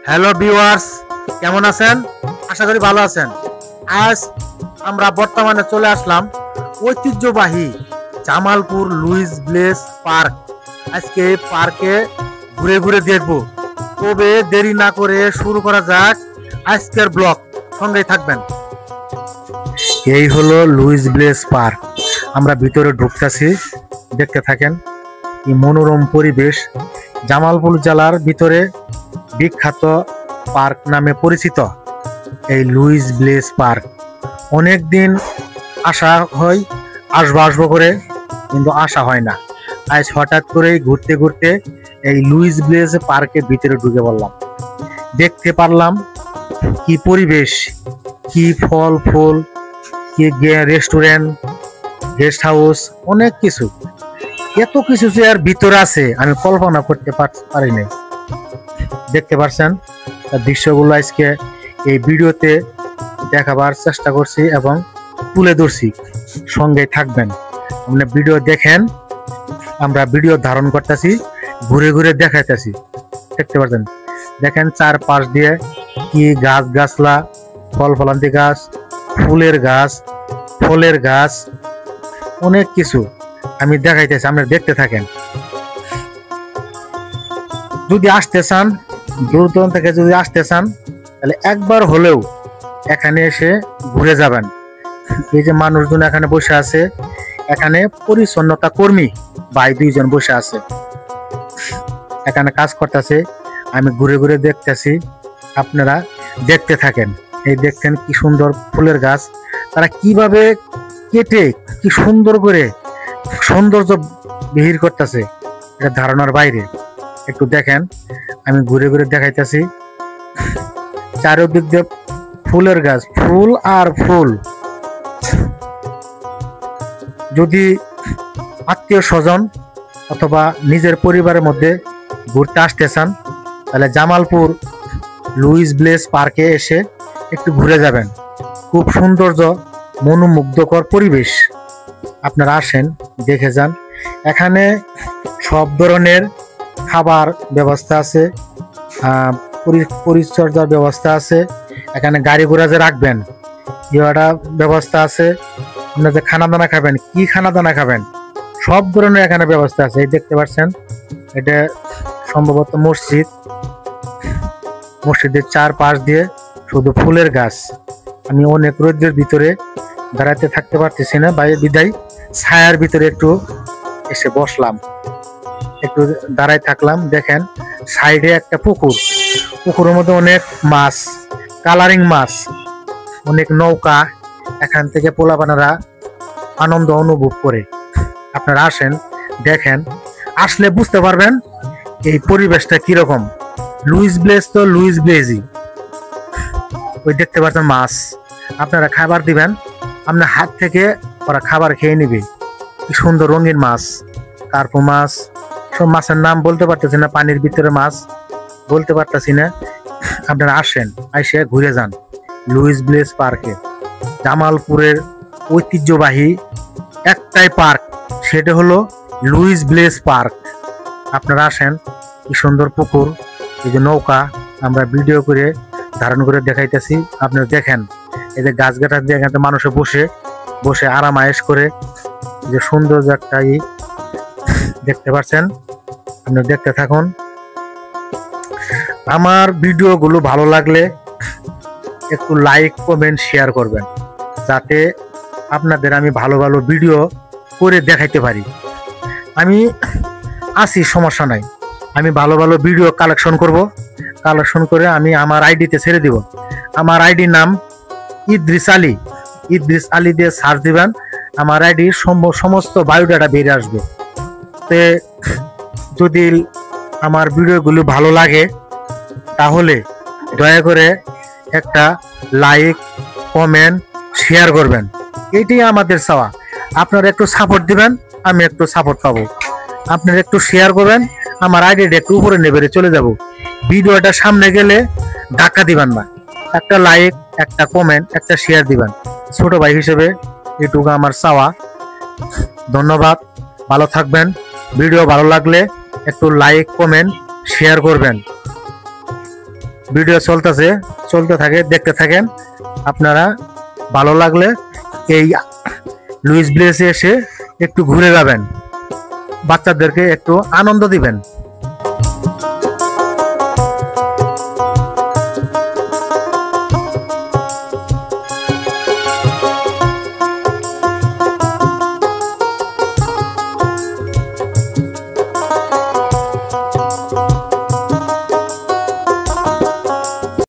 Hello viewers, কেমন আছেন? আশা করি ভালো আছেন। আজ আমরা বর্তমানে চলে আসলাম ঐতিহ্যবাহী জামালপুর লুইস ব্লেস পার্ক। আজকে এই পার্কে ঘুরে ঘুরে দেখব। তবে দেরি না করে শুরু করা যাক আজকের ব্লগ। সঙ্গেই থাকবেন। এই হলো লুইস ব্লেস পার্ক। আমরা ভিতরে ঢুকতেছি, দেখতে থাকেন। এই মনোরম পরিবেশ জামালপুর জেলার ভিতরে বিখ্যাত পার্ক নামে পরিচিত এই লুইস ব্লেস পার্ক। অনেক দিন আসা হয়, আসবো করে, কিন্তু আসা হয় না। আজ হঠাৎ করেই ঘুরতে ঘুরতে এই লুইস ব্লেস পার্কের ভিতরে ঢুকে পড়লাম। দেখতে পারলাম কি পরিবেশ, কি ফল ফুল, কি রেস্টুরেন্ট, গেস্ট হাউস, অনেক কিছু। এত কিছু যে আর ভিতরে আছে আমি কল্পনা করতে পারিনি। দেখতে পাচ্ছেন দৃশ্যগুলো আজকে এই ভিডিওতে দেখাবার চেষ্টা করছি এবং তুলে ধরছি। সঙ্গে থাকবেন, আপনি ভিডিও দেখেন। আমরা ভিডিও ধারণ করতেছি, ঘুরে ঘুরে দেখাইতেছি। দেখতে পাচ্ছেন, দেখেন চারপাশ দিয়ে কি গাছ গাছলা, ফল ফলান্তি গাছ, ফুলের গাছ, ফলের গাছ, অনেক কিছু আমি দেখাইতেছি। আপনারা দেখতে থাকেন। যদি আসতে চান, দূর দূরান্ত থেকে যদি আসতে চান, তাহলে একবার হলেও এখানে এসে ঘুরে যাবেন। এই যে মানুষজন এখানে বসে আছে, এখানে পরিচ্ছন্নতা কর্মী ভাই দুইজন বসে আছে, এখানে কাজ করতেছে। আমি ঘুরে ঘুরে দেখতেছি, আপনারা দেখতে থাকেন। এই দেখছেন কি সুন্দর ফুলের গাছ, তারা কিভাবে কেটে কি সুন্দর করে সৌন্দর্য বিহির করতেছে, এটা ধারণার বাইরে। একটু দেখেন, আমি ঘুরে ঘুরে দেখাইতেছি। চারিদিক দিয়ে ফুলের গাছ, ফুল আর ফুল। যদি আত্মীয় স্বজন অথবা নিজের পরিবারের মধ্যে ঘুরতে আসতে চান, তাহলে জামালপুর লুইস ব্লেস পার্কে এসে একটু ঘুরে যাবেন। খুব সৌন্দর্য, মনোমুগ্ধকর পরিবেশ। আপনারা আসেন, দেখে যান। এখানে সব ধরনের খাবার ব্যবস্থা আছে, পরিচর্যার ব্যবস্থা আছে। এখানে গাড়ি ঘোড়া যে রাখবেন, ইহাটা ব্যবস্থা আছে। আপনার যে খানা দানা খাবেন, কি খানা দানা খাবেন, সব ধরনের এখানে ব্যবস্থা আছে। এই দেখতে পাচ্ছেন, এটা সম্ভবত মসজিদ। মসজিদের চারপাশ দিয়ে শুধু ফুলের গাছ। আমি অনেক রোদের ভিতরে দাঁড়াতে থাকতে পারতেছি না, বাইরে বিদায় ছায়ার ভিতরে একটু এসে বসলাম, একটু দাঁড়ায় থাকলাম। দেখেন সাইডে একটা পুকুর, পুকুরের মধ্যে অনেক মাছ, কালারিং মাছ, অনেক নৌকা। এখান থেকে পোলাপানারা আনন্দ অনুভব করে। আপনারা আসেন, দেখেন, আসলে বুঝতে পারবেন এই পরিবেশটা কিরকম। লুইস ব্লেস তো লুইস ব্লেজই। ওই দেখতে পাচ্ছেন মাছ, আপনারা খাবার দিবেন, আপনার হাত থেকে ওরা খাবার খেয়ে নিবে। কি সুন্দর রঙিন মাছ, কার্পু মাছ, সব মাছের নাম বলতে পারতেছি না, পানির ভিতরে মাছ বলতে পারতেছি না। আপনারা আসেন, এসে ঘুরে যান লুইস ব্লেস পার্কে। জামালপুরের ঐতিহ্যবাহী একটাই পার্ক, সেটা হলো লুইস ব্লেস পার্ক। আপনারা আসেন, কি সুন্দর পুকুর, এই যে নৌকা, আমরা ভিডিও করে ধারণ করে দেখাইতেছি। আপনারা দেখেন, এই যে গাছ গাছ দিয়ে এখানে মানুষে বসে বসে আরাম আয়েশ করে, যে সুন্দর একটা দেখতে পাচ্ছেন। আপনি দেখতে থাকুন। আমার ভিডিওগুলো ভালো লাগলে একটু লাইক, কমেন্ট, শেয়ার করবেন, যাতে আপনাদের আমি ভালো ভালো ভিডিও করে দেখাইতে পারি। আমি আসি, সমস্যা নাই। আমি ভালো ভালো ভিডিও কালেকশন করব, কালেকশন করে আমি আমার আইডিতে ছেড়ে দিব। আমার আইডির নাম ইদ্রিস আলী। ইদ্রিস আলী দিয়ে সার্চ দিবেন, আমার আইডির সমস্ত বায়োডাটা বেরিয়ে আসবে। তে যদি আমার ভিডিওগুলো ভালো লাগে, তাহলে দয়া করে একটা লাইক, কমেন্ট, শেয়ার করবেন। এইটাই আমাদের চাওয়া। আপনারা একটু সাপোর্ট দিবেন, আমি একটু সাপোর্ট পাবো। আপনারা একটু শেয়ার করবেন, আমার আইডিটা একটু উপরে নেবে চলে যাব। ভিডিওটা সামনে গেলে ধাক্কা দিবেন না, একটা লাইক, একটা কমেন্ট, একটা শেয়ার দিবেন। ছোট ভাই হিসেবে এটুকু আমার চাওয়া। ধন্যবাদ, ভালো থাকবেন। ভিডিও ভালো লাগলে একটু লাইক, কমেন্ট, শেয়ার করবেন। ভিডিও চলতে থাকে, দেখতে থাকেন। আপনারা ভালো লাগলে এই লুইস ব্লেসে এসে একটু ঘুরে যাবেন, বাচ্চাদেরকে একটু আনন্দ দিবেন।